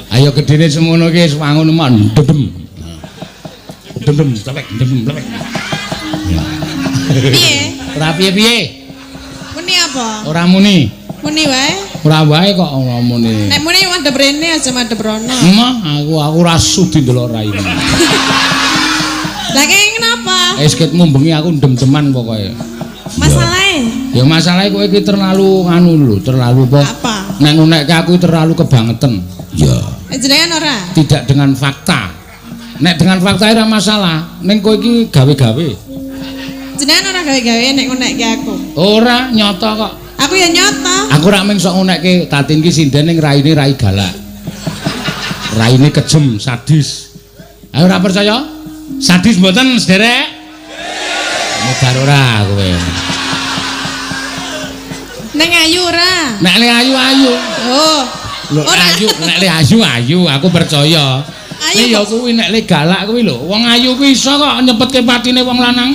Ayo gedene semono ki wangun mah ndem. Ndem lepek. Piye? Ora piye-piye. Muni apa? Ora muni. Muni wae. Ora wae kok ora muni. Nek muni madhep rene aja madhep rono. Aku ora sudi ndelok raine. Lah kene kenapa? Esketmu bengi aku ndem-deman pokoke. Masalahe? Ya masalahe kowe iki terlalu nganu lho, terlalu apa? Nek ngunekke aku terlalu kebangetan. Ya. Jenengan ora? Tidak dengan fakta. Nek dengan fakta ora masalah, ning kowe iki gawe-gawe. Jenengan ora gawe-gawe nek ngunekke aku. Ora nyata kok. Aku ya nyata. Aku rak mung sok ngunekke Tatin ki sinden ning raine rai galak. Raine kejem, sadis. Ayo ora percaya? Sadis mboten, Sederek? Modar ora kowe. Neng ayu ora? Nek le ayu. Oh. Lho ayu, nek le ayu aku percaya. Ayu ya kuwi nek le galak kuwi lho. Wong ayu kuwi iso kok nyepetke patine wong lanang.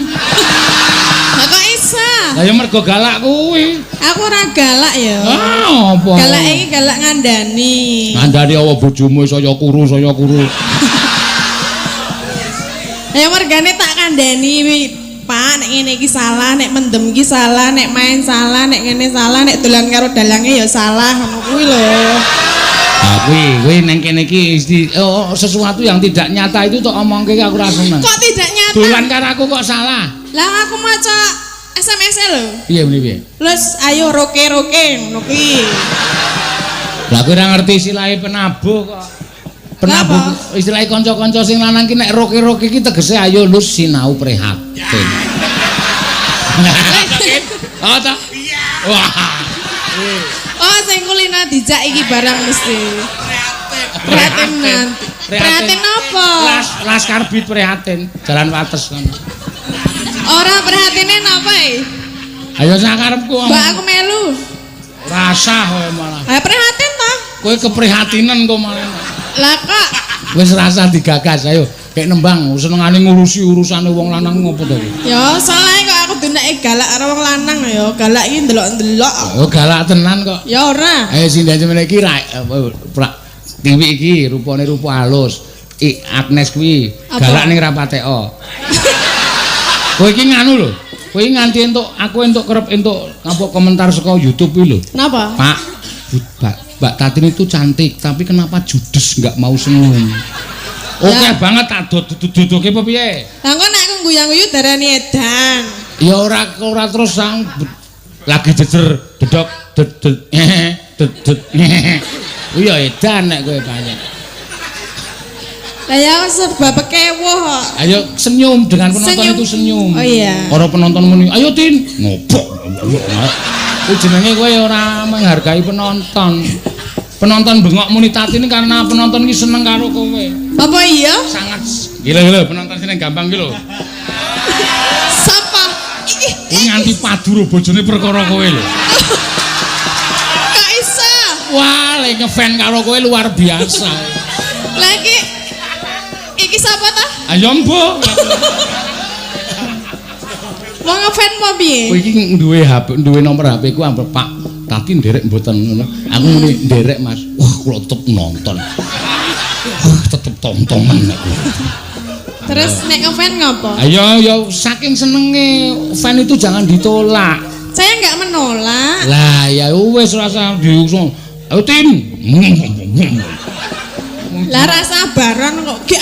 Lah kok iso? Lah ya mergo galak kuwi. Aku ora galak ya. Ah, apa? Galak iki galak ngandani. Ngandani apa bojomu saya kuru. Ya mergane tak kandhani Pak, nek ngene iki salah, nek mendem iki salah, nek main salah, nek ngene salah, nek dolan karo dalange ya salah, ngono kuwi lho. Nah, kuwi ning kene iki sesuatu yang tidak nyata itu tok omongke aku ora seneng. Kok tidak nyata? Dolan karo aku kok salah. Lah aku maca SMS-e lho. Piye piye? Terus ayo roke ngono kuwi. Lah kowe ora ngerti istilahe penabuh kok. Penabuh istilahe kanca-kanca sing lanang ki nek roke iki tegese ayo lus sinau prihatin. Oh ta? Iya. Wah. Oh, sing kulina dijak iki barang mesti. Prihatin nanti. Prihatin apa? Laskar Bit prihatin, Jalan Wates kan. Ora prihatine napa e? Ayo sakarepku. Mbak aku melu. Rasah kowe malah. Ha prihatin ta? Kowe keprihatinan kok malah. Lah kok wis rasa digagas ayo kayak nembang senengane ngurusi urusane wong lanang ngopo to ya salah kok aku dineke galak karo wong lanang ya galak iki ndelok-ndelok oh galak tenan kok ya ora ayo sindan semene iki Tiwi iki rupane rupa halus Agnes kuwi galak ning rapateo kowe iki nganu lho kowe nganti entuk aku entuk kerep entuk apa komentar saka YouTube iki lho napa Pak Mbak Tatin itu cantik, tapi kenapa judes nggak mau senyum? Oke banget tak duduke apa piye? Lah kok nek aku guyang-guyu darani edan. Ya ora terus sang lagi jejer dedok iya edan nek kowe banyak. Lah ya serba pekewuh kok. Ayo senyum dengan penonton itu senyum. Oh iya. Para penonton muni, ayo Tin, ngobok. Kuwi jenenge kowe ora menghargai penonton. Penonton bengok muni Tatin karena penonton iki seneng karo kowe. Apa iya? Sangat gila penonton sini gampang iki lho. Sapa? Iki nganti padu ro bojone perkara kowe lho. Kok iso? Wah, lek ngefan karo kowe luar biasa. Lah iki sapa ta? Ayo mbok. Wong ngefan apa piye? Kowe iki duwe nomor HP ku amper Pak Tatin nderek mboten ngono. Aku muni nderek Mas. Wah, kula tetep nonton. Wah, tetep tontonan aku. Terus nek ngefan ngopo? Ayo ya saking senenge fan itu jangan ditolak. Saya enggak menolak. Lah ya wis rasa diusung. Ayo Tin. Lah rasa baron kok. Ge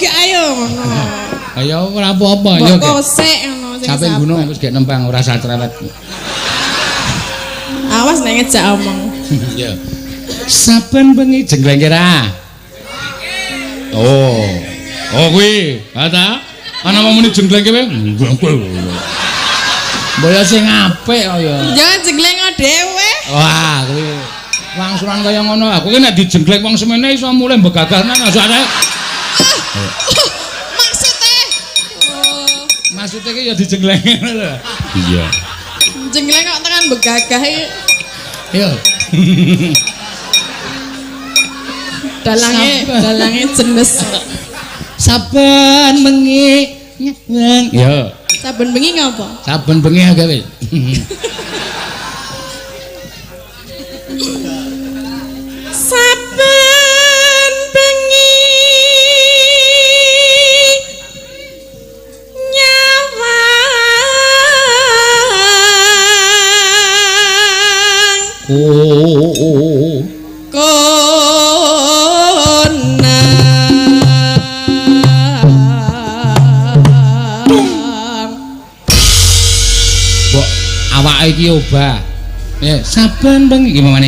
ayo ngono. Ayo ora apa-apa ya. Kok sik ngono sing. Sampai gunung wis gek nembang ora usah cerewet. Awas nek ngejak omong. Ya. Saben bengi jenggleng kira. Oh. Oh kuwi, ta? Ana wong muni jenggleng kowe. Mbaya sing apik kok ya. Jangan jenggleng dhewe. Wah, kuwi wangsulan kaya ngono. Aku ki nek dijenggleng wong semene iso mulai mbegagah nang asane. Maksudnya ki ya dijenggleng ngono lho. Iya. Jengleng kok tekan begagah iki. Yo. Dalange jenes. Saben bengi nyeng. Yo. Saben bengi ngapa? Saben bengi gawe. Saben Oh. Kona Mbok awake iki obah. Ya, saben bengi gimana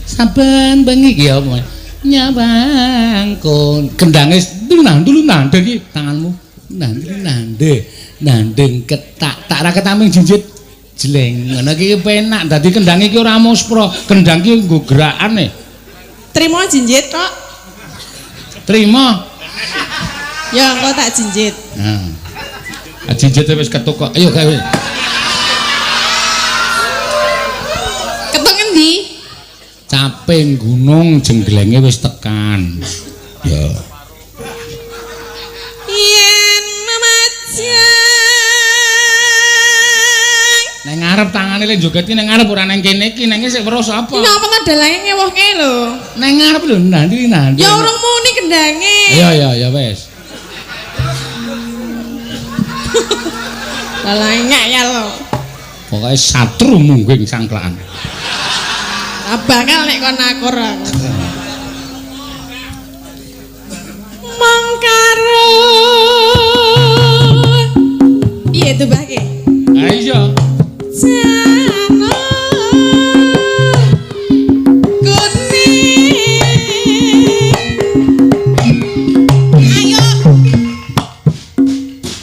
saben bengi iki apa? Nyawangkon kendange dulunang iki tanganmu nandeng ketak tak ra ketaming jinjit jleng ngono iki penak dadi kendang iki ora muspra kendang iki nggo gerakane Trimo jinjit kok trima ya engko tak jinjit jinjite wis ketuk kok ayo gawe ketuk endi caping gunung jengglenge wis tekan ya yen mamajan nang ngarep tangane le joget iki nang ngarep ora nang kene iki nang sik weruh sapa napa ta dalange ngewohke lho nang ngarep lho nanti ya urung muni kendange ya wis dalange ngayal lho pokoke satru mungging sangklaan bakal nek kon akur aku mangkaro iya itu bake ha iya jana kuning ayo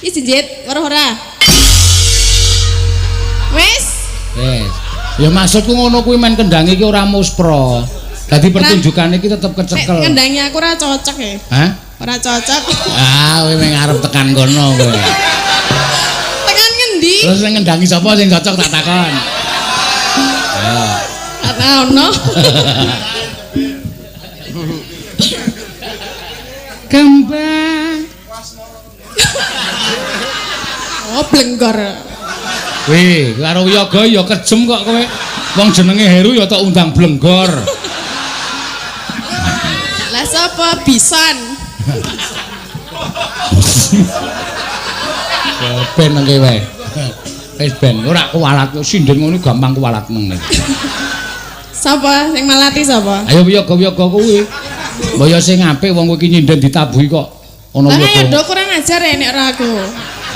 iki jinjit ora wes ya maksudku ngono kuwi men kendang iki ora muspra. Dadi pertunjukan iki tetep kecekel. Kendangnya aku ora cocok ya. Hah? Ora cocok. Kowe meng arep tekan kono kowe. Tekan ngendi? Terus sing ngendangi sapa sing cocok tak takon. Ana ono. Kembang. Oh, blenggor. Wih, karo yoga ya kejem kok kowe. Wong jenenge Heru ya tak undang blenggor. Lah sapa bison? Ben nang kowe. Wis ben ora kuwalat sinden ngono gampang kuwalat nang. Sapa sing malati sapa? Ayo yoga kuwi. Mbaya sing apik wong kowe iki nyinden ditabuhi kok. Ana yoga. Lah ya yoga. ndok kurang ajar ya nek ora aku.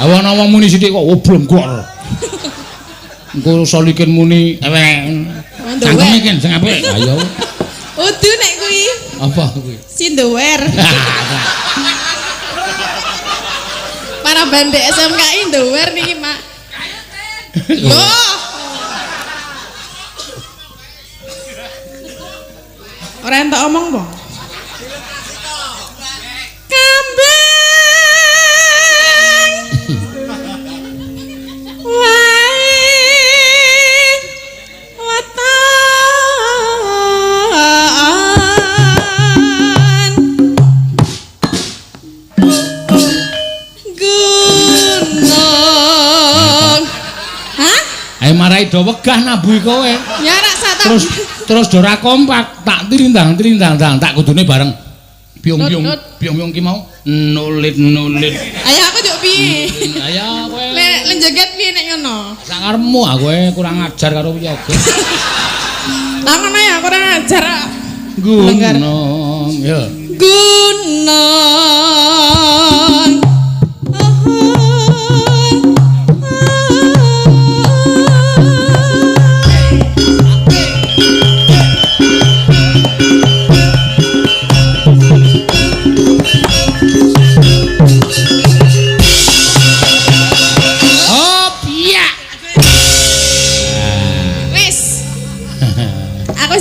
Ana wong muni sithik kok blenggor. Engko solikin muni cangkeme iki sing apik ayo udu nek kuwi apa kuwi sindower para bandek SMKI ndower niki Mak yo ora entuk omong po marai do wegah nabuhi kowe. Ya rak sak Terus do ra kompak, tak trindang tak kudune bareng. Biung ki mau nulit. Ayo aku njuk piye? Ayo kowe. Le joget piye nek ngono? Sak karepmu ah kowe kurang ajar karo yoga. Lah ngono ya kurang ajar. Gunung ya. Gunung.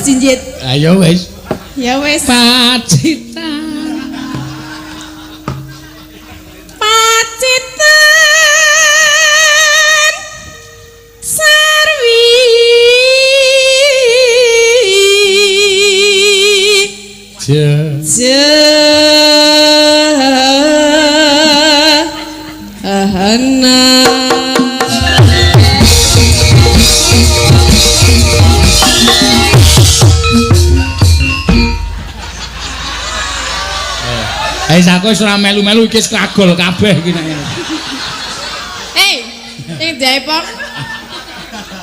Jinjit. Ayo wis. Ya wis. Pacitan. Sarwi. Aku wis ora melu-melu iki kagol kabeh iki nek ngene. Hei, sing jaipong.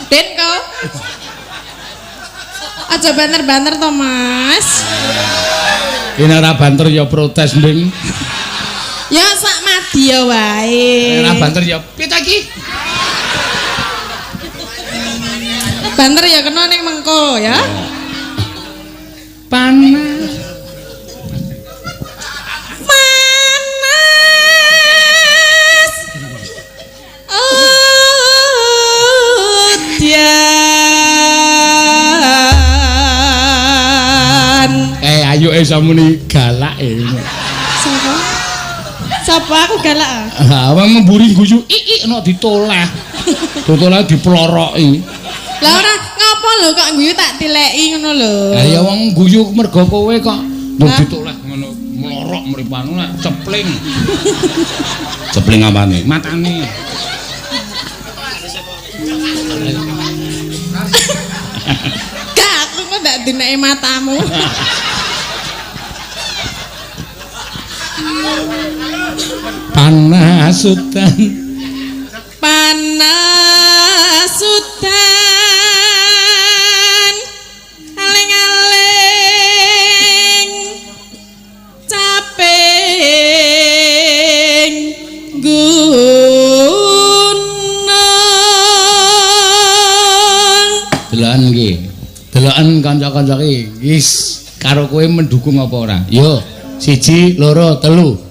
Den kau. Aja banter-banter to, Mas. Ini ora banter ya protes, Nding. Ya sak madya wae. Ora banter ya piye ta iki? Banter ya kena ning mengko ya. Panas. Panas. Dian. Ayo samuni galak Sapa? Sapa aku galak? Awang memburi guyu nek ditoleh. Ditoleh diploroki. Lah ora ngapa lho kok guyu tak tileki ngono lho. Lah ya wong guyu mergo kowe kok nduk ditoleh ngono mlorok mripanu nek cepling. Cepling apane? Matane. Gak aku kok ndak dineki matamu. Panasutan. Panasutan. Aling-aling caping gunung. Delokan iki. Delokan kanca-kanca iki. Wis karo kowe mendukung apa ora? Yo, 1, 2, 3.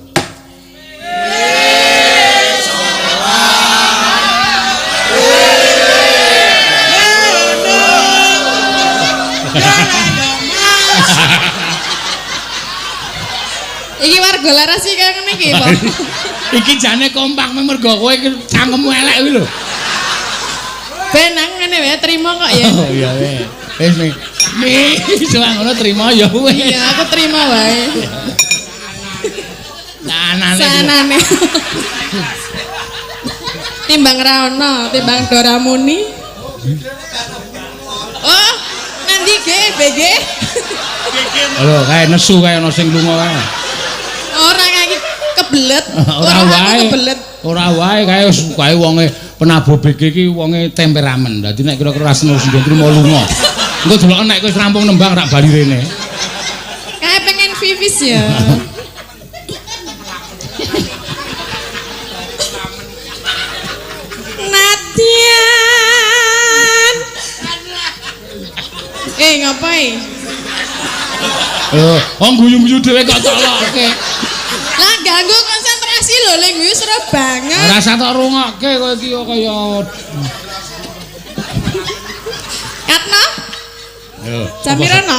Iki warga laras iki kaya ngene iki, Pak. Iki jane kompak mergo kowe cangkemmu elek kuwi lho. Ben nang ngene wae trima kok ya. Oh iya weh. Wis nih. Soal ngono trima ya weh. Iya, aku trima wae. Sanane. Timbang ra ono, timbang Doramuni. Oh, nanti ge BG. Lho, kae nesu kae ana sing lunga kae. Ora kaki kebelet. Ora wae. Kebelet. Ora wae kae wonge penabuh BG iki wonge temperamen. Dadi nek kira-kira seneng sing mau lunga. Engko deloken nek wis rampung nembang rak bali rene. Kae pengen vivis ya. Natian. Ngapain? Wong guyu-guyu dhewe kok tolokke. Lah ganggu konsentrasi lho, lek guyu seru banget. Rasa tok rungokke kowe iki kaya Katno? Yo. Jamirono.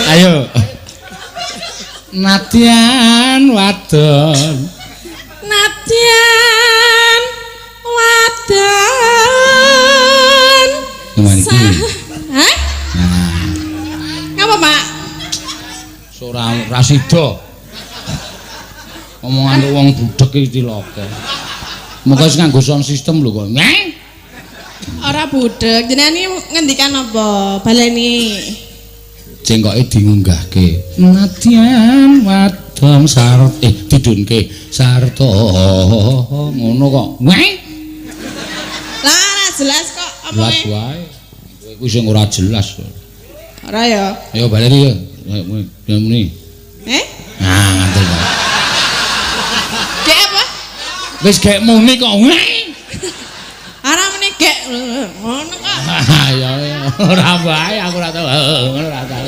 Ayo. Natian wadon. Natian wadon. Hah? Nah, Ngapa, Pak? ora rasida. Omongan wong budhek iki cilaka. Moga wis nganggo sound system lho kok. Ora budek. Jenengan iki ngendikan apa? Baleni. Cengkoke diunggahke. Natian wadon didunke sarta ngono kok. Lah ora jelas kok Jelas omongnya. wae. Kowe kuwi sing ora jelas. Ora ya. Ayo baleri ya. Ya muni. Nah, ngantel kok. Gek apa? Wis gek muni kok. Ora muni gek ngono kok. Ya ora wae aku ora tau ngono ora tau.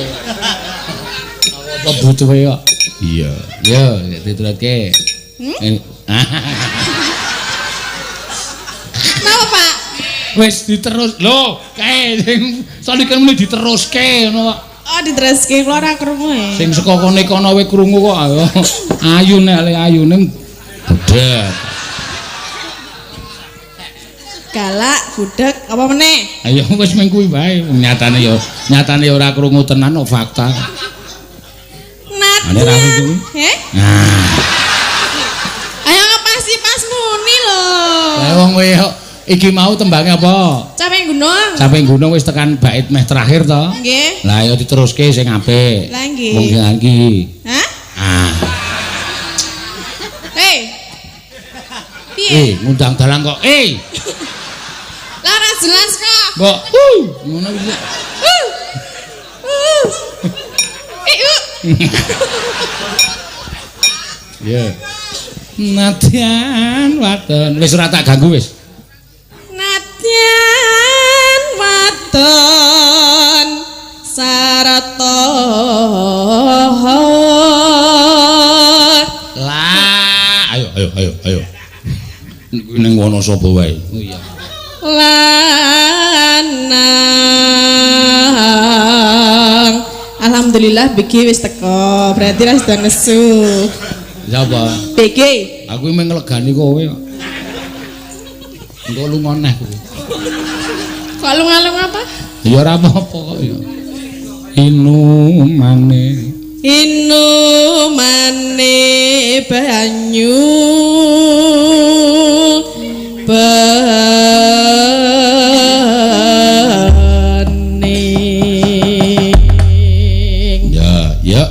Apa butuhe kok? Iya. Yo dituletke. Napa, Pak? Wis diterus. Lho, kae sing salikan muni diteruske ngono kok. Oh, diteruske kula ora krungu e. Sing saka kene kono wae krungu kok. Ayu nek ale ayune budek. Galak, budek, apa meneh? Ayo wis mung kuwi wae. Nyatane ya ora krungu tenan kok fakta. Ane ra kuwi. Nah. Ayo ngepasi pas muni lho. Lah wong kowe Iki mau tembange apa? Capek gunung. Sampai gunung wis tekan bait meh terakhir to. Nggih. Lah ayo diteruske sing apik. Lah nggih. Wong iki. Hah? Ah. Hei. Piye? Ngundang dalang kok. Lah ora jelas kok. Kok ngono iki. Ya. Nadyan wadon. Wis ora tak ganggu wis. Nadyan wadon sarata. Lah, ayo. Ning ngono sapa wae. Oh iya. Lanang. Alhamdulillah BG wis teko. Berarti ra sedang nesu. Sapa? BG. Aku mung nglegani kowe kok. Engko lunga neh kowe. Kok alung-alung apa? Ya ora apa-apa kok ya. Inumane banyu bening. Ya.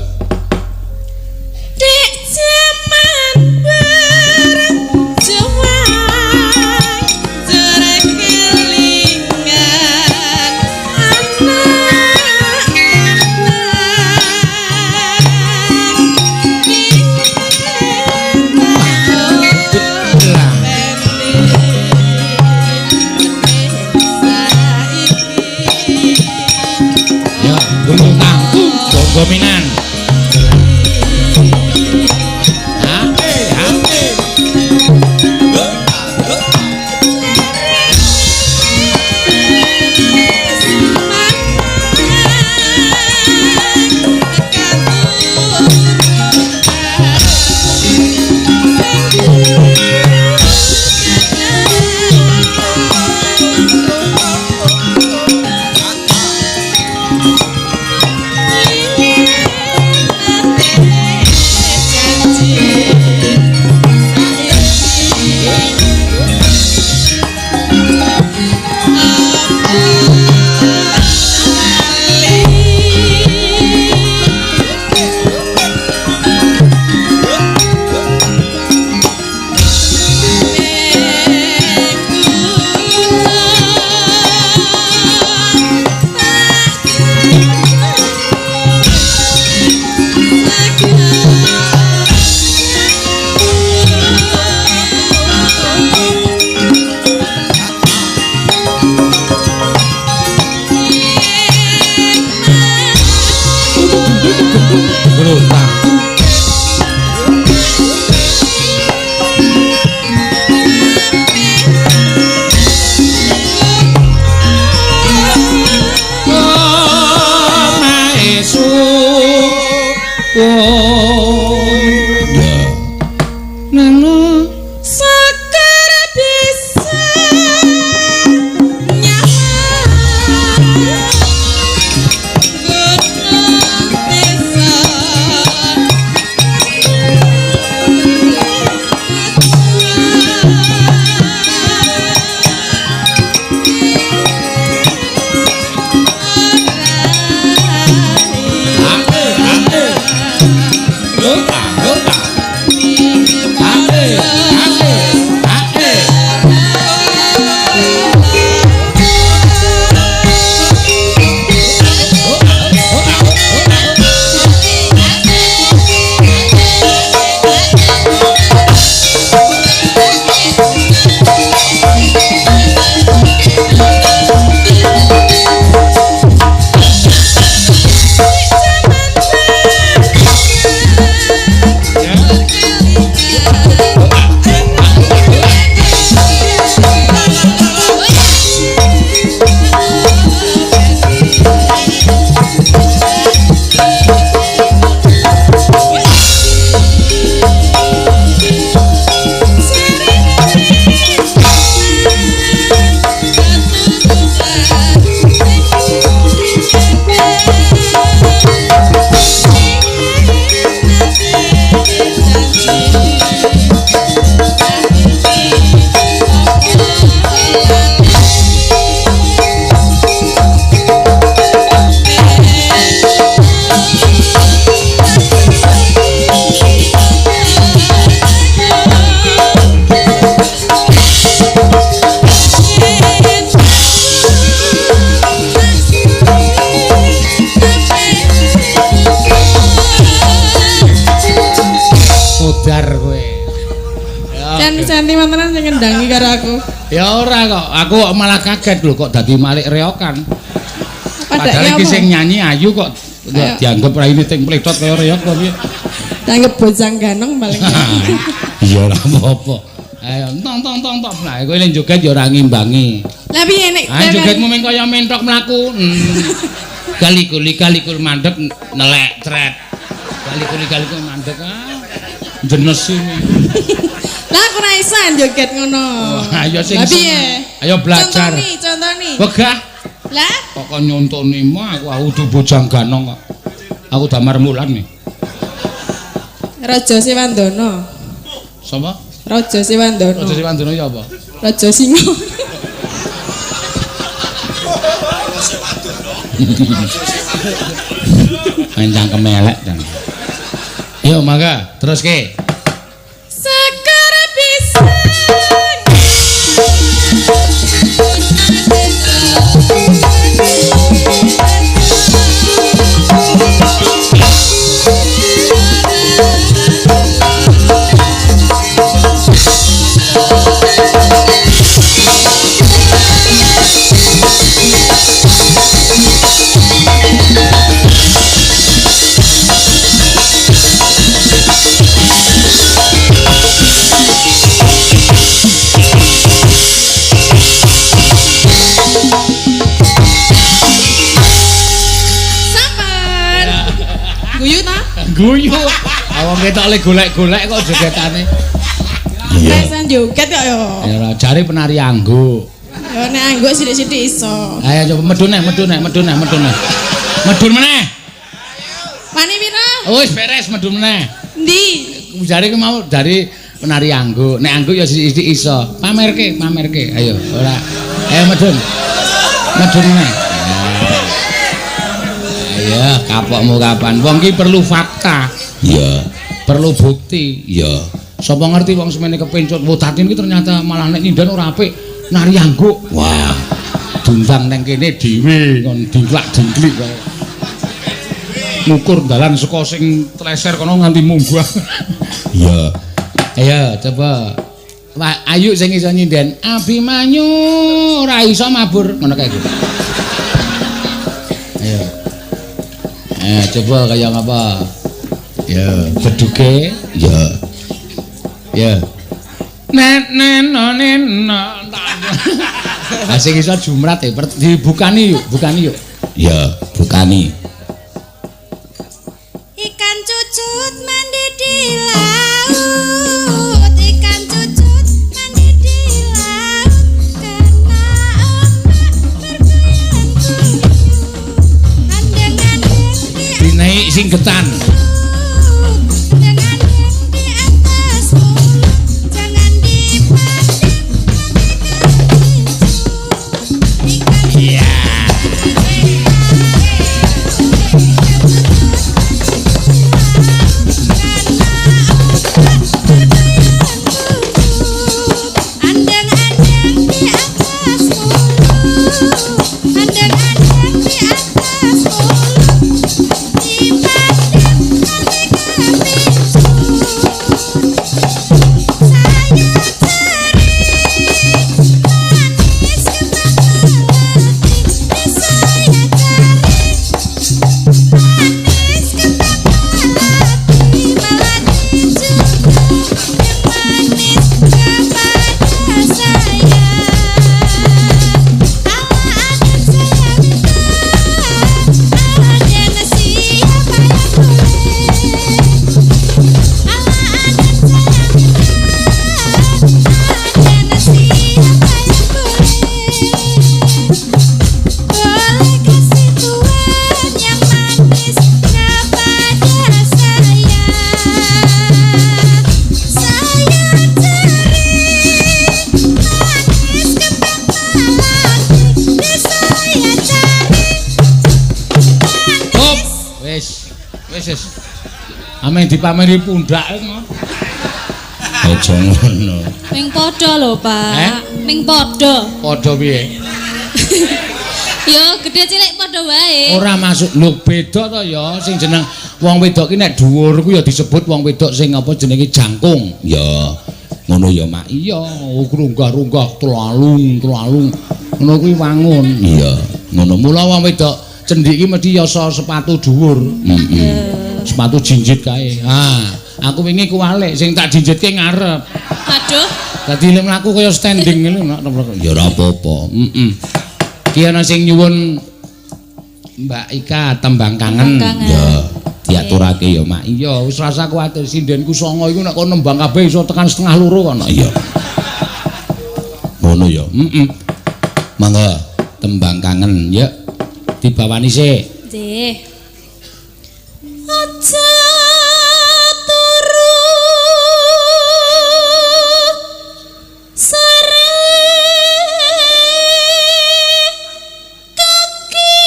Dek jaman bareng juang jerek kelingan Ya, gunung tanggung dominan. Sampeyan sentimen tenan sing ngendangi karo aku. Ya ora kok, aku malah kaget lho kok dadi malik reokan. Padahal iki sing nyanyi ayu kok dianggap raine ting pletot kaya reok kok piye. Dianggap bojang ganong paling. Iya ora apa-apa. Ayo tong tong tong tong. Lah kowe nek joget ya ora ngimbangi. Lah piye nek jogetmu mung kaya mentok mlaku. Kali-kuli mandek nelek tret. Kali-kuli mandek jenes ini. Lah aku ora iso joget ngono. Ayo sing ayo belajar. Contoni. Wegah. Lah kok nyontoni mah aku udu bojang ganong kok. Aku damar mulan nih. Raja Siwandono. Sapa? Raja Siwandono. Raja Siwandono ya apa? Raja Singa. Main cangkem elek dan. Yo mangga, terus ke. Sekar pisang. Guyu. Awang ketok le golek-golek kok jogetane. Iya. Wis joget kok ya. Ya jare penari angguk. Ya nek angguk sithik-sithik iso. Ayo coba medun meneh. Wani pira? Wis beres medun meneh. Ndi? Jare ku mau dari penari angguk. Nek angguk ya sithik-sithik iso. Pamerke. Ayo, ora. Ayo medun meneh. Ya, kapokmu kapan? Wong ki perlu fakta. Iya. Perlu bukti. Iya. Sapa ngerti wong semene kepencut wodatin ki ternyata malah nek nyindan ora apik nari angguk. Wah. Dundang nang kene dhewe kon dingklak-dingklik kaya. Ngukur dalan saka sing treser kono nganti munggah. Iya. Ayo coba. Wah, ayu sing iso nyinden. Abimanyu ora iso mabur ngono kae gitu. Ayo. Coba kayak apa? Ya, beduke. Ya. Nen. Asik iso jumrat ya, dibukani yuk. Ya, bukani. Ikan cucut mandi di laut, ikan cucut mandi di laut, kena ombak bergoyang-goyang, andeng-andeng dinaik singgetan. Ame dipameri pundake ngono. Aja ngono. Ming padha lho, Pak. Ming padha. Padha piye? Yo gedhe cilik padha wae. Ora masuk lho beda to ya sing jeneng wong wedok ki nek dhuwur ku ya disebut wong wedok sing apa jenenge jangkung. Ya. Ngono ya, Mak. Iya, runggah-runggah tlalung. Ngono kuwi wangun. Iya, ngono. Mula wong wedok cendhik iki mesti yasa sepatu dhuwur. Sepatu jinjit kae. Aku wingi kuwalik sing tak jinjitke ngarep. Aduh. Dadi lek mlaku kaya standing ngene. Ya ora apa-apa. Ki ana sing nyuwun Mbak Ika tembang kangen. Ya, diaturake ya, Mak. Iya, wis rasa kuwatir sindenku 9 iku nek kon nembang kabeh iso tekan setengah loro kono. Iya. Ngono ya. Mangga tembang kangen ya. Dibawani sik. Nggih. Aja turu sare kaki.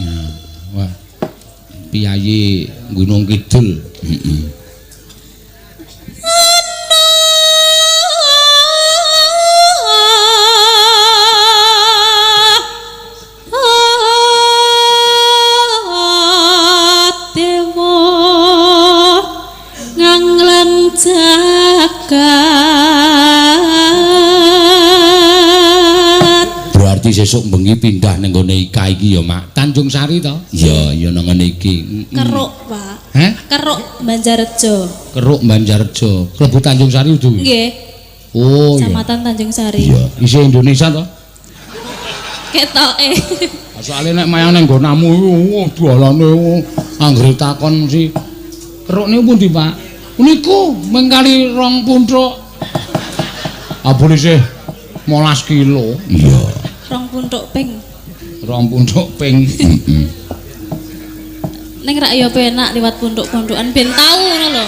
Nah, wah. Piyayi Gunung Kidul. Berarti sesuk bengi pindah ning gone Ika iki ya, Mak. Tanjung Sari to? Iya, ya nang ngene iki. Keruk, Pak. Hah? Keruk Banjarjo. Keruk Banjarjo. Klebu Tanjung Sari udu. Nggih. Oh, iya. Kecamatan Tanjung Sari. Iya, isi Indonesia to? Ketoke. Soale nek mayang ning nggonamu iku dolane anggere takon si keruk niku pundi, Pak? Niku mengkali 2 punthuk. Abone sih 12 kilo. Iya. 2 punthuk ping. 2 punthuk ping. Ning rak ya penak liwat punthuk-punthukan ben tau ngono lho.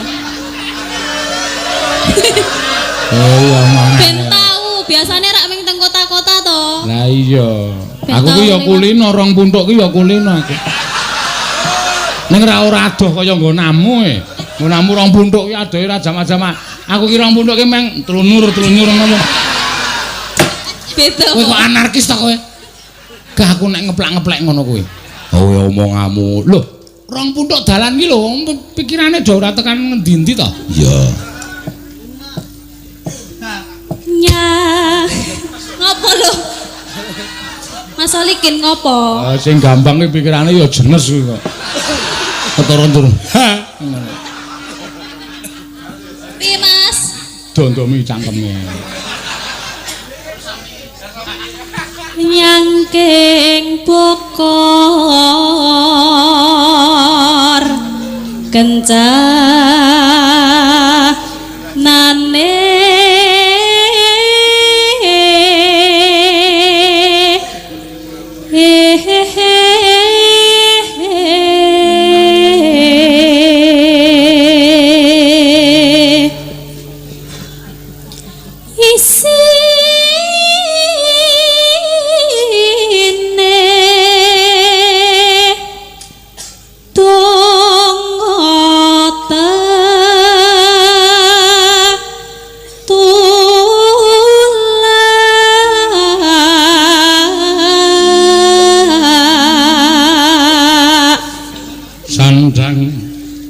Oh iya, Mang. Ben tau, biasane rak ming teng kota-kota to. Lah iya. Ben Aku ki ya tau kulino 2 punthuk ki ya kulino aku. Ning ora adoh kaya nggonamu e. Nggonamu 2 punthuk ki adohe ra jama-jama. Aku ki 2 punthuk ki meng trunur ngono. Beda. Kowe kok anarkis ta kowe? Gak aku nek ngeplak-ngeplek ngono kowe. Oh ya omonganmu. Loh, 2 punthuk dalan ki lho, pikirane do ora tekan ngendi-endi to? Iya. Nya. Ngopo lho? Mas Olikin ngopo? Sing gampang ki pikirane ya jenes kuwi kok. Ketara-turu. Piye, Mas? Dondomi cangkeme. Nyangking bokor kencanane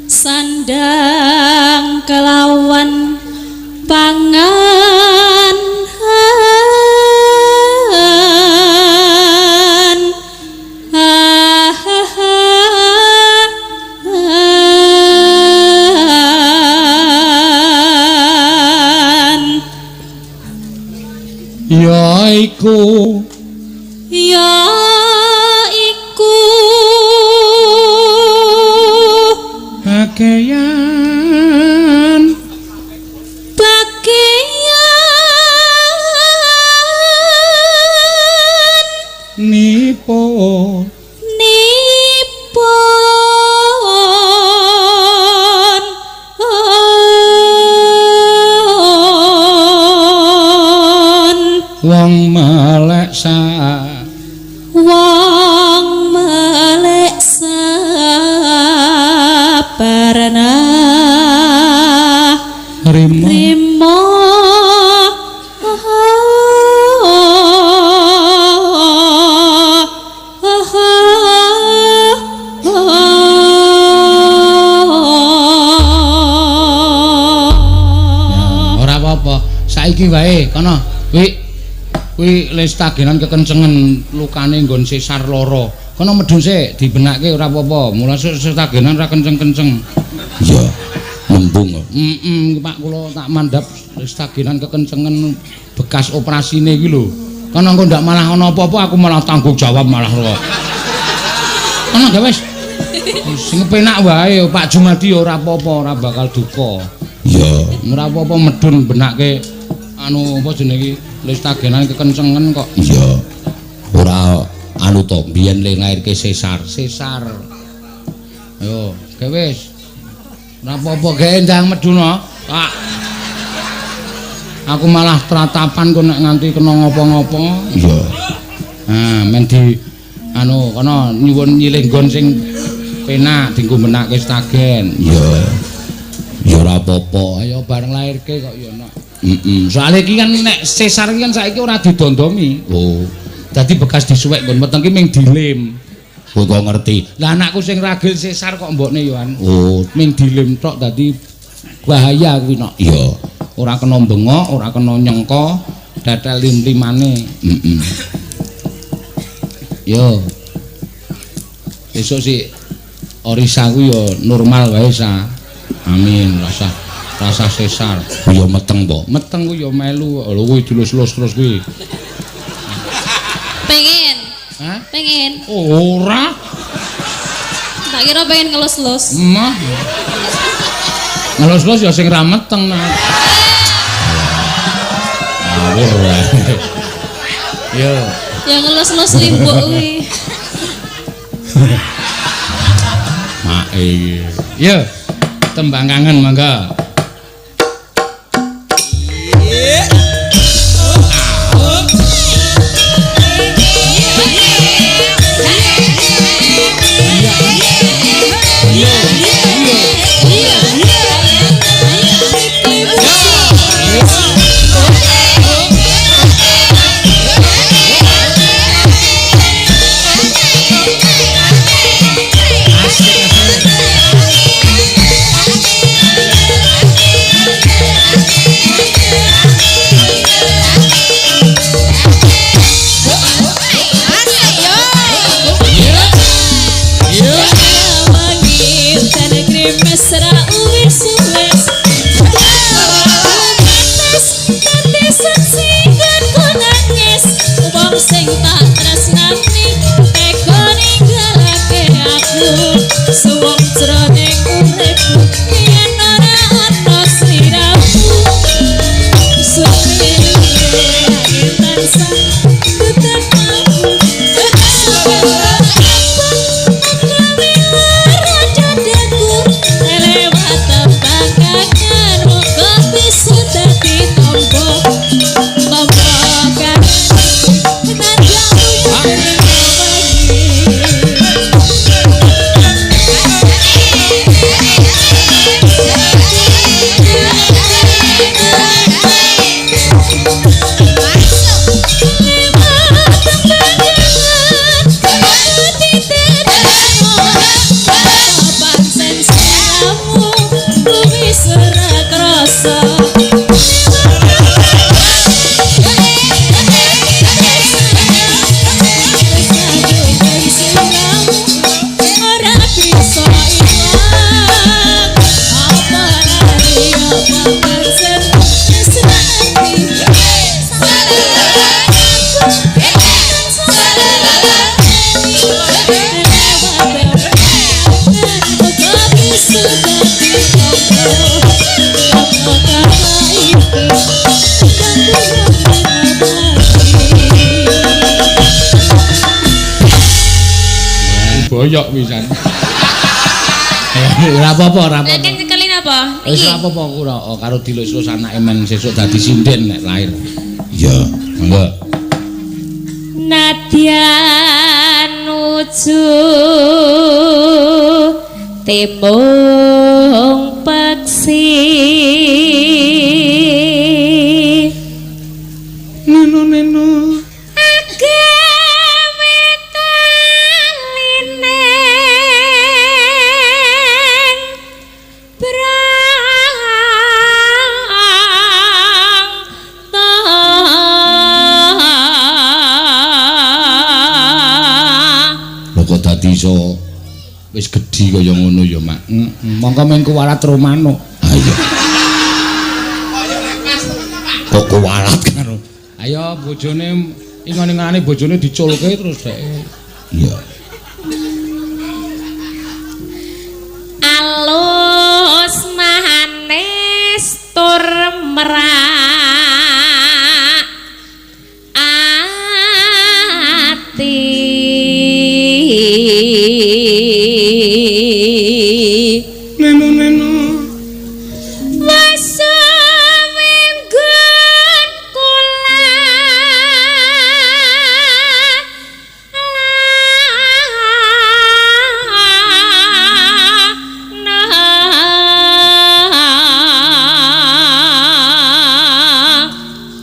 sandang kelawan pangan yaiku bagaian nipun wong melek sabarna rimo iki wae kono kuwi lestagenan kekencengan lukane nggon sesar loro kono medhun sik dibenake ora apa-apa mula lestagenan ora kenceng-kenceng iya lembung Pak kula tak mandhap lestagenan kekencengan bekas operasine iki lho kono engko ndak malah ana apa-apa aku malah tanggung jawab malah kok kono ya wis sing penak wae Pak Jumadi ora apa-apa ora bakal duka iya ora apa-apa medhun benake anu apa jenenge iki lestagenan kekencengan kok iya ora anu to biyen le nglairke sesar yo ge wis ora apa-apa ge ndang medhuna Pak aku malah tratapan kok nek nganti kena ngopo-ngopo iya men di anu kono nyuwun nyilih nggon sing penak dienggo menake stagen iya ya ora apa-apa ayo bareng lairke kok ya nek soalnya iki kan nek sesar iki kan saiki ora didondomi oh dadi bekas disuwek nggon meteng ki ming dilem kowe kok ngerti lah anakku sing ragil sesar kok mbokne yo an oh ming dilem tok dadi bahaya kuwi nok iya ora kena bengok ora kena nyengko datel lim-limane yo besok sih orisa ku yo normal wae sa amin rasa sesar yo meteng po meteng ku yo melu lho kuwi dilus-lus terus kuwi pengen hah pengen ora tak kira pengen ngelus-lus mah ngelus-lus ya sing ra meteng nah ngawur wae yo yang ngelus-lus limbuk kuwi mak iki yo tembang kangen mangga boyok pisan. Ora apa-apa, ora apa-apa. Kan cekelin apa? Wis ora apa-apa ora karo dilus-lus anake men sesuk dadi sinden nek lair. iya Monggo. Nadyan nuju tembung peksi Neno wedi kaya ngono ya, Mak. Mongko men kuwalat Romano. Ayo. Kok kuwalat Karo. Ayo bojone ingon-ingane bojone diculke terus dhek. Iya. Alus manis tur merak ati Neno wis minggun kula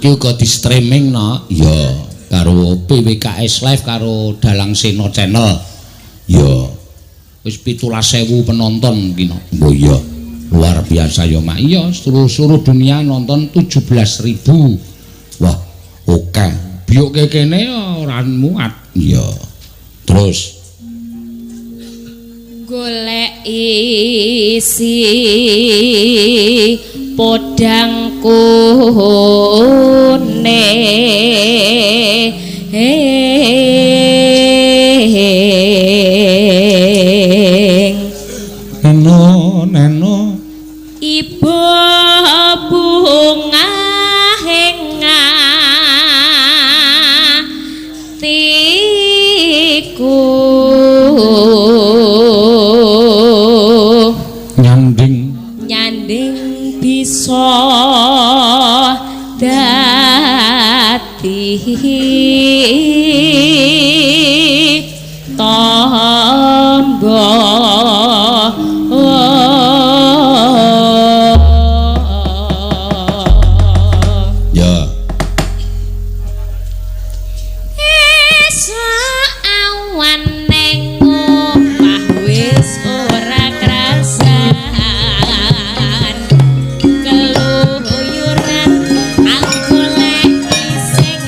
Ki uga di streaming no. Ya, karo PWKS Live karo Dalang Seno Channel. Ya. wis 17.000 penonton ki no. Oh iya. Luar biasa ya, Mak. Iya, seluruh dunia nonton 17.000. Wah, oke. Biyoke kene ora muat. Iya. Terus golek isi podang kune Neno ibu bunga henga tiku nyanding bisa dadi tamba ya. esok awan ning omah wis ora krasan keluyuran aku lek sing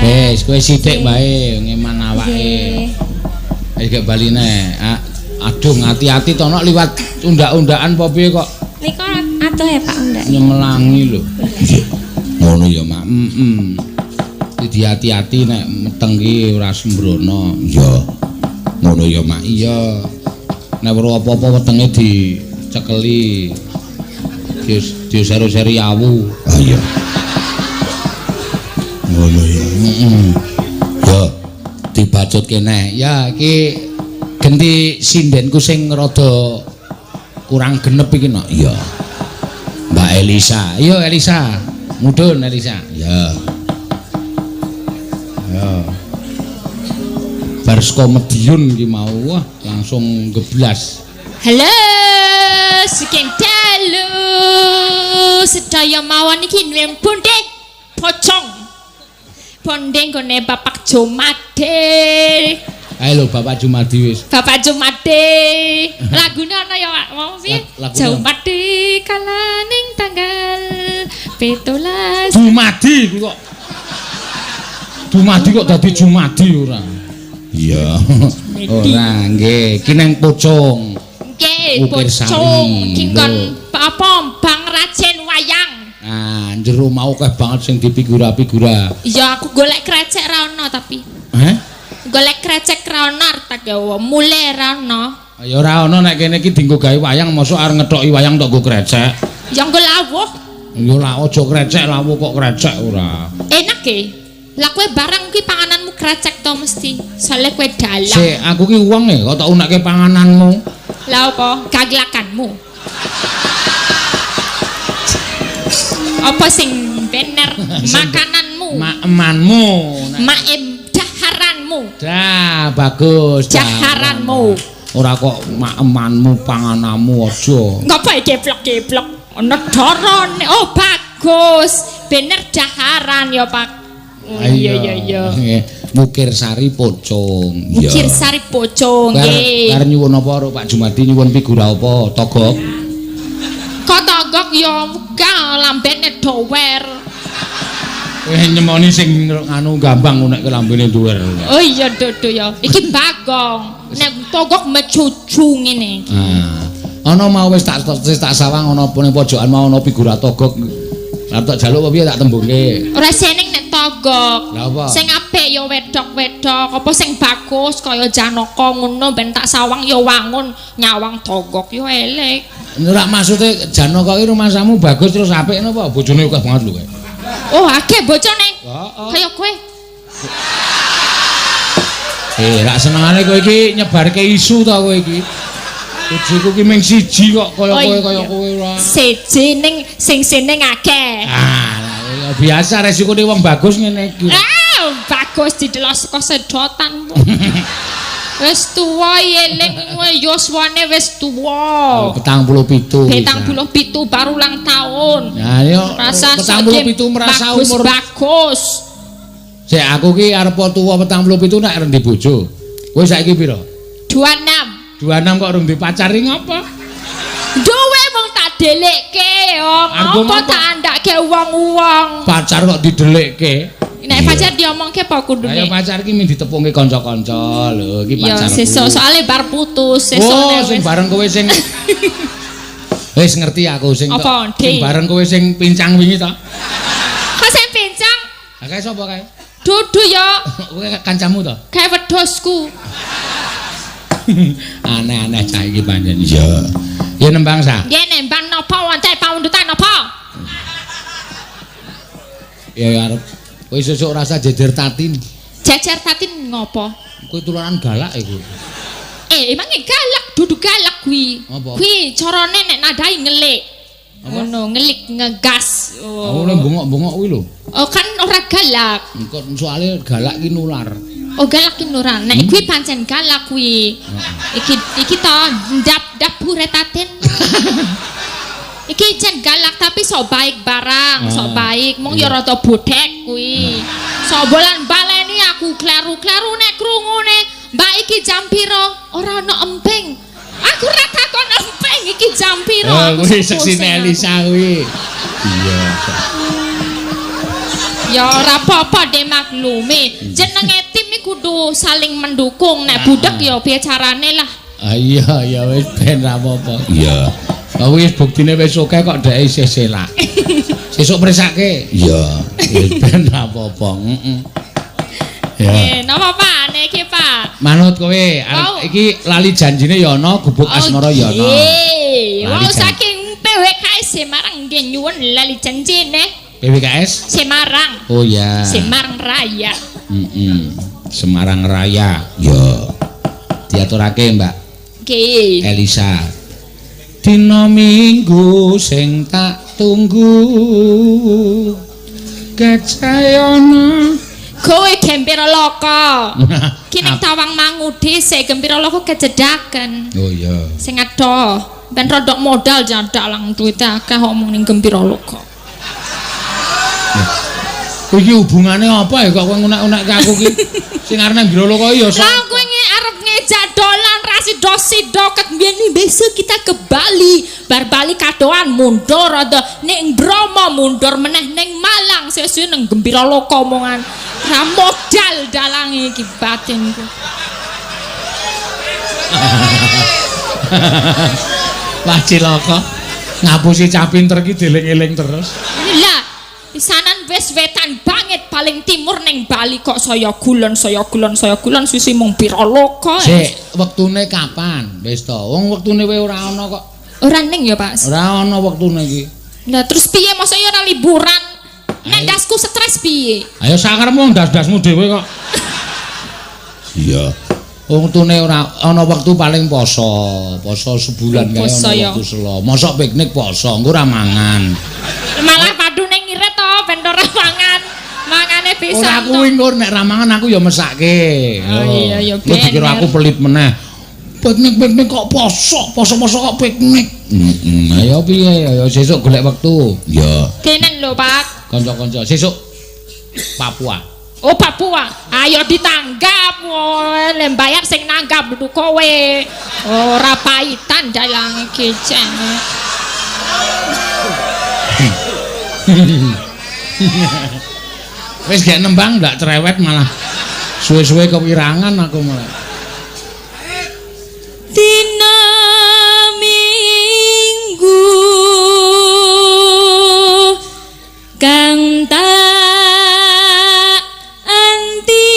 Wis, kowe sithik bae ngeman awake. Wis gak bali neh. Aduh, hati-hati to nek liwat undak-undakan apa piye kok. Nika atuh ya Pak Undak. Nyemelangi lho. Ngono ya, Mak. Jadi hati-hati nek meteng ki ora sembrono. Iya. Ngono ya, Mak. Iya. Nek weruh apa-apa wetenge dicekeli. Diusir-usiri awu. Ah iya. Ngono ya. Ya, dibacut kene. Ya, iki ganti sindenku sing rada kurang genep iki no. Iya. Mbak Elisa. Yo Elisa. Mudhun Elisa. Ya. Ya. Bar saka Medion iki mau wah langsung geblas. Halo, saking dalu. Sedaya mawon iki nuen bondeng pocong. Bondeng gone Bapak Jumade. Ayo lho Bapak Jumadi wis. Bapak Jumade. Lagune ana ya mau piye? Jumade kalaning tanggal 17. Jumadi kuwi kok. Jumadi kok dadi Jumadi ora. Iya. Ora nggih, ki nang pocong. Nggih, pocong ki kon apa Bang Rajen wayang. Nah, jero mau akeh banget sing dipigura-pigura. Iya, aku golek krecek ra ono tapi. Heh? Golek krecek ra ono tak mule ra ono. Ya ora ono nek kene iki dienggo gawe wayang, mosok arep ngethoki wayang tok nggo krecek. Ya nggo lawuh. Ya lah aja krecek lawuh kok krecek ora. Enak e. Lah kowe barang kuwi pangananmu krecek to mesti. Soale kowe dalang. Sik, aku ki wong e kok tak unekke pangananmu. Lah apa? Gaglakanmu. Apa sing bener makananmu? Emanmu. Maem daharanmu. Dah, bagus. Daharanmu. Ora kok emanmu pangananmu aja. Ngopo geblok-geblok? Ana darane. Oh, bagus. Bener daharan ya, Pak. Iya. Mukir Sari Pocong. Mukir Sari Pocong nggih. Karep nyuwun apa Pak Jumadi nyuwun figura apa? Togok. Kok togok ya ga lambene dower. Nyemoni sing anu gampang nek lambene duwer. Oh iya dodo ya. Iki bagong. Nek togok mecucu ngene. Ana mau wis tak sawang ana ning pojokan mau ana figura togok. Lah tak jaluk apa piye tak tembungke. Ora seneng nek togok. Lah apa? Sing apik ya wedok-wedok, apa sing bagus kaya Janaka ngono ben tak sawang ya wangun, nyawang togok ya elek. Ora maksude Janaka iki rumasamu bagus terus apik napa? Bojone akeh banget lho kowe. Oh, akeh bojone. Kaya kowe. Rak senengane kowe iki nyebarke isu ta kowe iki. Bojoku ki mung siji kok kaya kowe ora. Siji ning sing seneng akeh. Biasa resikone wong bagus ngene iki. Bagus didelok saka sedotanmu. Wis tuwa eling yuswane wis tuwa. 47. 47 baru ulang tahun. Nah, yo 47 merasa umur bagus. Sik aku ki arep tuwa 47 nek rendi bojo. Kowe saiki pira? 26. 26 kok rung dipacari ngopo? Duwe mung tak delekke yo. Ngopo tak andake wong-wong. Pacar kok didelekke? Nek pacar diomongke apa kudune? Ayo pacar ki min ditepungke kanca-kanca lho, iki pacar. Ya sesuk soalé bar putus, sesuk sing bareng kowe sing wis ngerti aku sing bareng kowe sing pincang wingi to. Kok sing pincang? Lah kae sapa kae? Dudu yo. Kowe kancamu to? Kae wedhusku. Aneh-aneh cah iki pancen. Iya. Ya nembang sa. Nggih nembang napa wonten paundutan napa? Ya arep kowe sesuk rasa jejer tatin. Jejer tatin ngopo? Kowe tulanan galak iku. Emangnya galak, dudu galak kuwi. Kuwi carane nek nadai ngelik. Ngono, ngelik ngegas. Oh, bengok-bengok kuwi lho. Oh, kan ora galak. Kok soalnya galak ki nular. Oh, galak ki nular. Nek kuwi pancen galak kuwi. Iki to ndap bure tatin. Iki jan galak tapi so baik barang, so baik. Mung ya rada bodhek kuwi. So bolan baleni aku kleru-kleru nek krungune, "Mbak iki jam pira?" Ora ana emping. Aku ora takon emping iki jam pira. Oh, kuwi seksine Elisa kuwi. Iya. Ya ora apa-apa de maklumi. Jenenge tim iku kudu saling mendukung. Nek budak ya piye carane lah. Ah iya ya wis ben ra apa-apa. Iya. Aku wis buktine wis oke kok dhek isih selak. Sesuk mresake. Iya, wis ben ra apa-apa. Heeh. Ya. Napa Pak? Nek iki Pak. Manut kowe, iki lali janjine ya ana, gubuk asmara ya ana. Wong saking PWKS Semarang nggih nyuwun lali janjine. PWKS Semarang. Oh ya. Semarang Raya. Semarang Raya. Ya. Diaturake, Mbak. Nggih. Elisa. Dina Minggu sing tak tunggu. Kecayana. Kowe gembira loko. Kini tawang mangudi se gembira loko kejedaken. Oh iya. Sing adoh, ben rodok modal jadak lang duwite akeh omong ning gembira loko. Iki hubungane apa ya kok kowe ngunek-unek aku iki? Sing arep gembira loko ya sok. Lah kowe arep ngejak dolan rasido-sido ket mbiyen besok kita ke Bali. Bar Bali kadoan mundur ada ning Bromo mundur meneh ning Malang sesuk ning gembira loko omongan. Ra modal dalange iki batinku. Wah cilaka. Ngapusi cah pinter iki dieling-eling terus. Lah, pisanan wis wetan banget paling timur ning Bali kok saya gulon susi mung pira loko. Sik, wektune kapan? Wis to. Wong wektune kowe ora ana kok. Ora ning ya, Pak. Ora ana wektune iki. Lah terus piye masa ya ora liburan? Nek dasku stres piye? Ayo sakarmu ndas-dasmu dhewe kok. Iya. Wektune ora ana wektu paling poso. Poso sebulan kae ana wektu selo. Mosok piknik poso, engko ora mangan. Malah padune ngirit to ben ora mangan. Mangane bisa. Ora kuwi engko nek ra mangan aku ya mesake. Oh iya ya ben. Dikira aku pelit meneh. Piknik kok poso kok piknik. Ayo piye? Ayo sesuk golek wektu. Ya. Kenen lho, Pak. Kanca-kanca sesuk Papua. Oh, Papua. Ayo ditanggap. Le bayar sing nanggap dudu kowe. Ora paitan dalang iki jane. Wis gak nembang ndak cerewet malah suwe-suwe kewirangan aku malah. Dina Minggu kang tak anti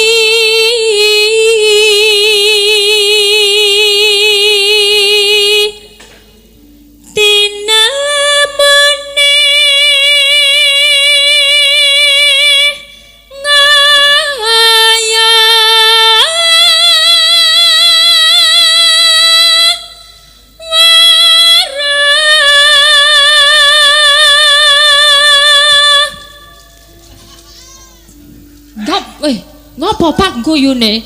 dina mene ngaya ngopo Pak guyune?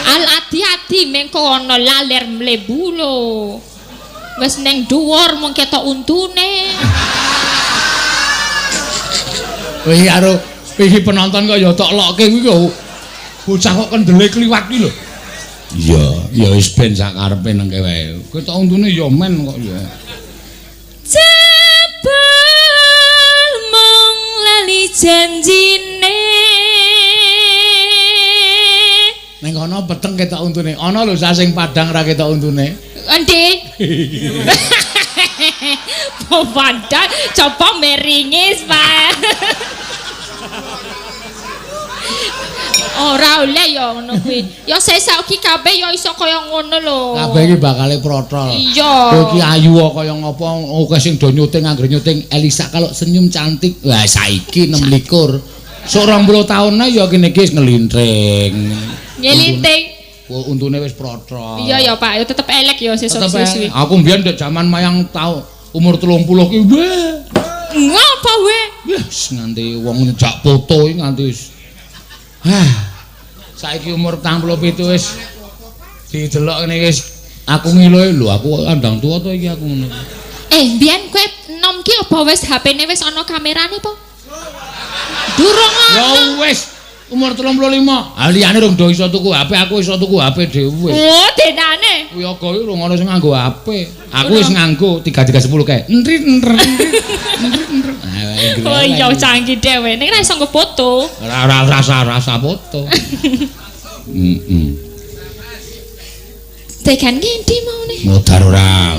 Al ati-ati mengko ana laler mlebu lho. Wis ning dhuwur mung ketok untune. Kowe karo iki penonton kok ya tok lokke kuwi kok bocah kok kendele kliwat iki lho. Iya, ya wis ben sakarepe nengke wae. Ketok untune ya men kok ya. Jebul mung lali janjine. Ning kono peteng ketok untune. Ana lho sasing Padang ra ketok untune. Endi? Padang coba meringis, Pak. Ora oleh ya ngono kuwi. Ya sesuk iki kabeh ya iso kaya ngono lho. Kabeh iki bakale protol. Iya. Kowe iki ayu kaya ngapa oke sing do nyuting anggere nyuting Elisa kalau senyum cantik. Wah saiki 26. Sok 20 taune ya kene iki wis ngelintring. Ngelinting. Untune wis protol. Iya ya Pak, ya tetep elek ya sesuk suwi. Aku mbiyen ndek jaman mayang tau umur 30 ki weh. Ngapa we? Wis nganti wong njak foto iki nganti wis. Saiki umur 47 wis didelok ngene wis aku ngiloe lho, aku andang tua to iki aku ngono. Mbiyen kowe enom ki apa wis HP-ne wis ana kamerane po? Durung Ya ana. wis Umur 35. Ah liyane rung do iso tuku HP, aku iso tuku HP dhewe. Oh, denane. Kuwi aga iki rung ono sing nganggo HP. Aku wis nganggo 3310 kae. Entrit. Oh iya canggih dhewe. Nek ra iso nggo foto. Ora rasa foto. Tekan ngendi mau nih? Modar ora.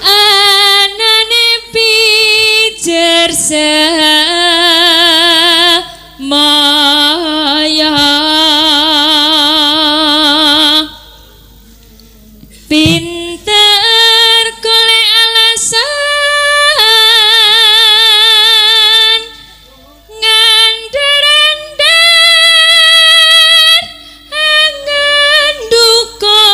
Anane pijer maya pinter golek alasan ngandar-andar angen duka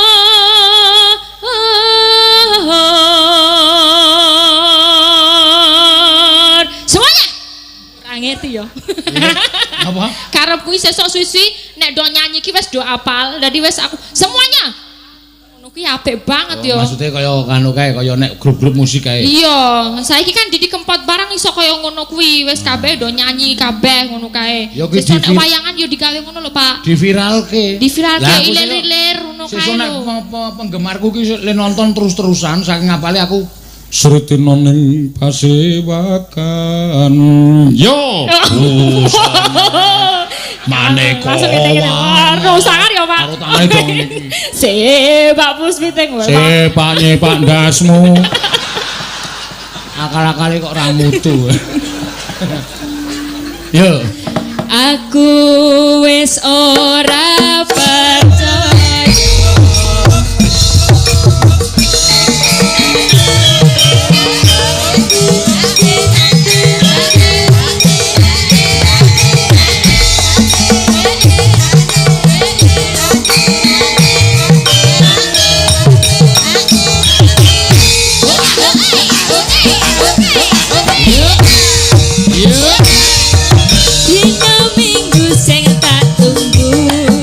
semuanya ora ngerti ya. Apa? Karepku sesuk suwi nek do nyanyi ki wis do apal. Dadi wis aku semuanya. Ngono kuwi apik banget ya. Maksudnya kaya kanu kae kaya nek grup-grup musik kae. Iya, saiki kan Didi Kempot barang iso kaya ngono kuwi. Wis kabeh do nyanyi kabeh ngono kae. Ya kuwi Sesuk nek wayangan yo digawe ngono lho, Pak. Diviralke. Diviralke ilir-ilir ngono kae Sesuk nek lho. penggemarku ki le nonton terus-terusan saking ngapale aku Sretino ning pasewakan. Yo. Maneka. Langsung ngene-ngene. Rusangan ya, Pak. karo tangane dong iki. Pak Puspiting. Sepane Pak Dasmu. Akal-akale kok ora mutu. Yo. Aku wis ora percaya. Dina minggu sing tak tunggu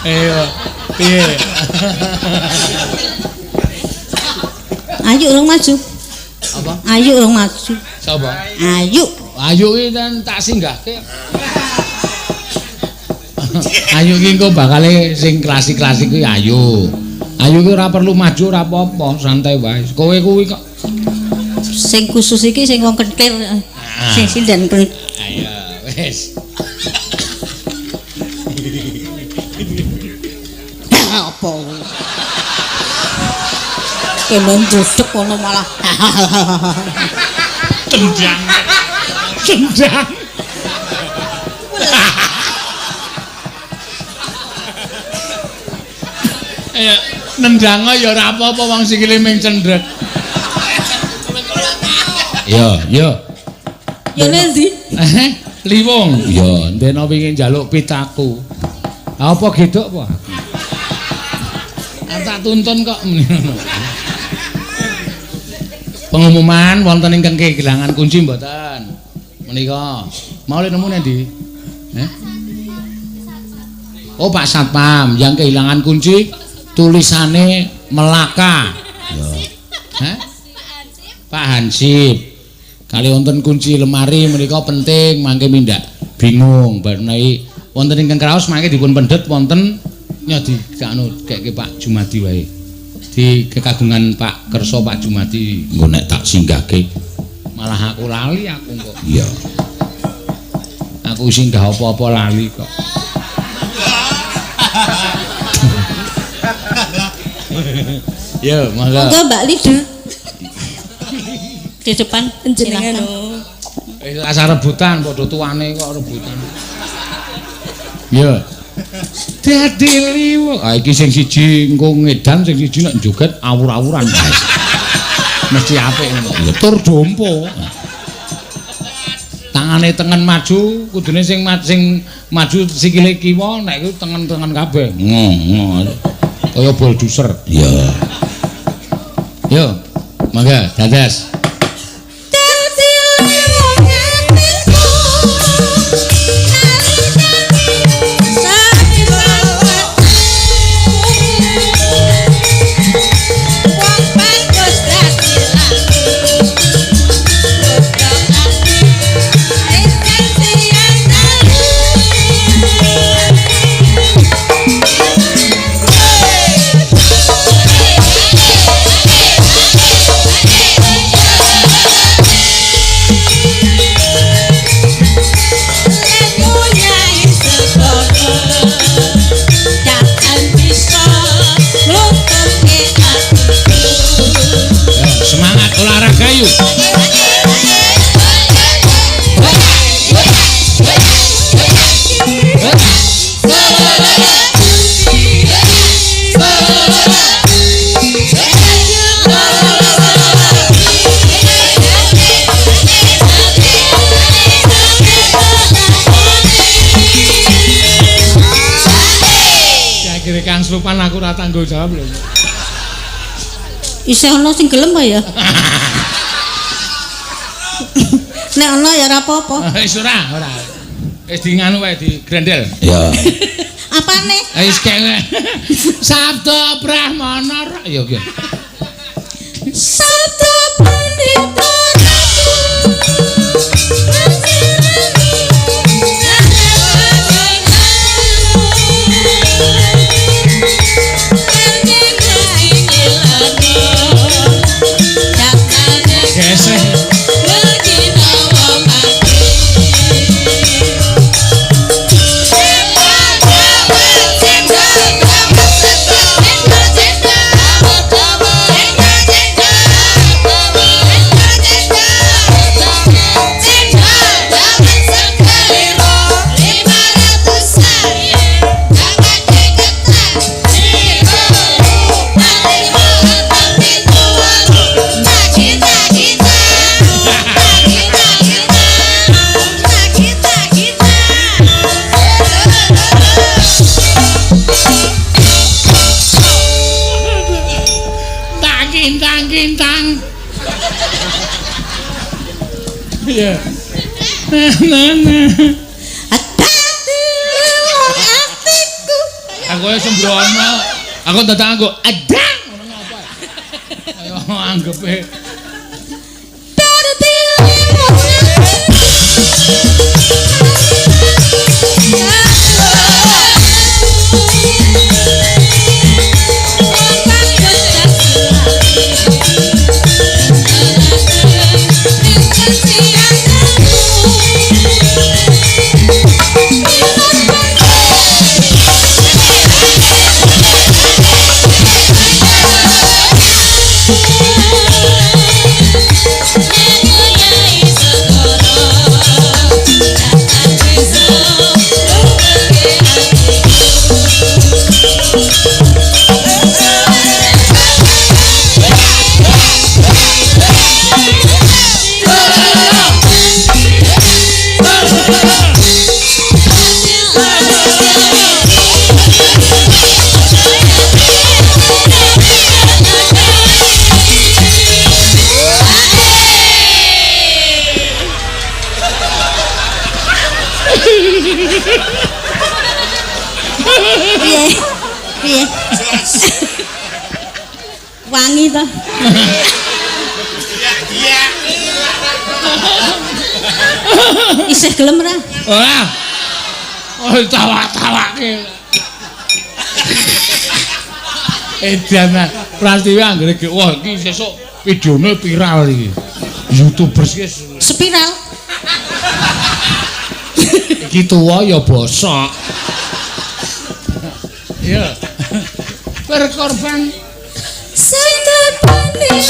Ayo. Piye? Ayu urung maju. Apa? Ayu urung maju. Sapa? Ayu. Ayu iki kan tak singgahke. Ayu ki engko bakale sing klasik-klasik kuwi Ayu. Ayu ki ora perlu maju ora apa-apa, santai wae. Kowe kuwi kok Sing khusus iki sing wong kentir. Sing sinden kentir. ayo wis. Apa? Kene nduduk ngono malah. Tendang. Tendang. Ayo nendang ya ora apa-apa wong sikile ming cendrek. Yo. Ya ndi? Liwong. Ya, ndene wingi njaluk pitaku. Apa gedok apa? Tak tuntun kok. Pengumuman wonten ingkang kehilangan kunci mboten? Menika. Mau nemu ndi? Oh, Pak Satpam yang kehilangan kunci tulisannya Melaka. Ya. Pak Hansip. Kali wonten kunci lemari menika penting mangke mindak bingung bar menawi wonten ingkang kraos mangke dipun pendet wonten nyadi anu keke Pak Jumadi wae. Di kekagungan Pak Kerso Pak Jumadi engko nek tak singgahke malah aku lali aku kok. Iya. Aku singgah apa-apa lali kok. Yo, monggo. Monggo Mbak Lida. Di depan Jenengan Asal rebutan padha tuane kok rebutan. Yo. Dadi liwuk. Ah iki sing siji engko ngedan sing siji nek joget awur-awuran guys. Mesti apik ngono. Ya tur dompo. Tangane tengen maju, kudune sing maju sikile kiwa nek iku tengen-tengen kabeh. Kaya bulldozer. Iya. Yo. Mangga dadas. Kang Slupan aku ora tanggung jawab lho. Isih ana sing gelem apa ya? Nek ana ya ora apa-apa. Wis ora. Wis di nganu wae di grendel. Ya. Apane? Wis kene. Sabda Brahmana. Ya piye? Sabda Pandita. Kintang. Iya. Nah. Hati-hatiku. Aku Kowe sembrono. Aku datang aku adang ngono apa. Ayo anggepe. Piye? Piye? Wangi to. Isih gelem ora? Ora. Oh, tawak-tawake. Edan Prastiwi anggere ge wah iki sesuk videone viral iki. YouTubers iki Spiral. iki tuwa ya bosok. Iya. Berkorban Sangat pandai.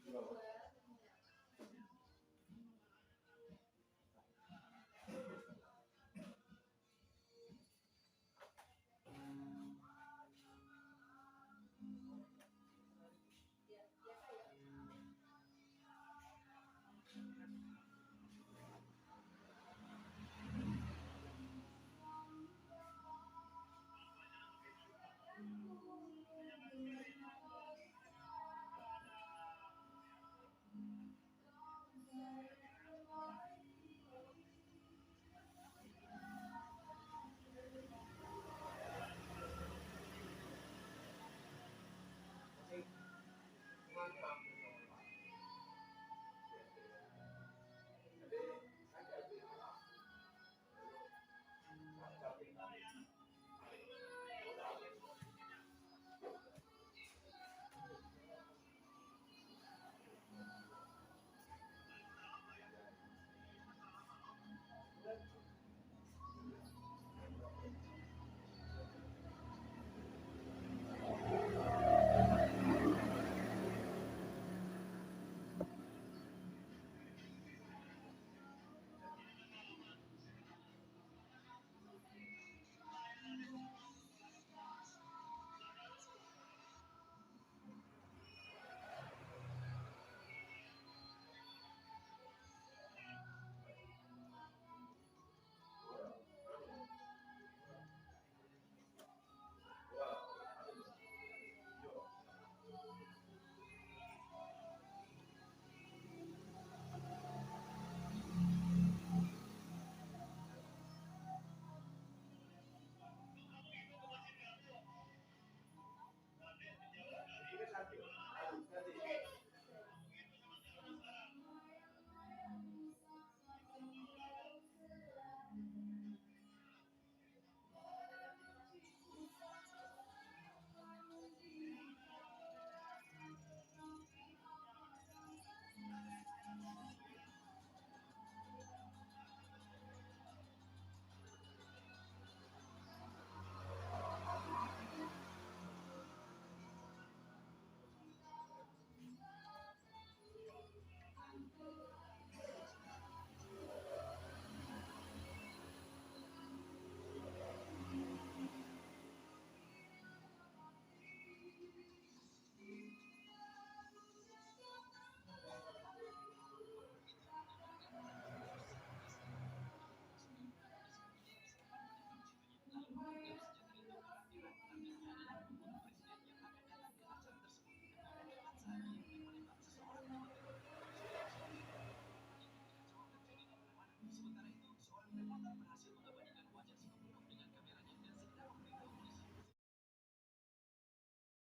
Well,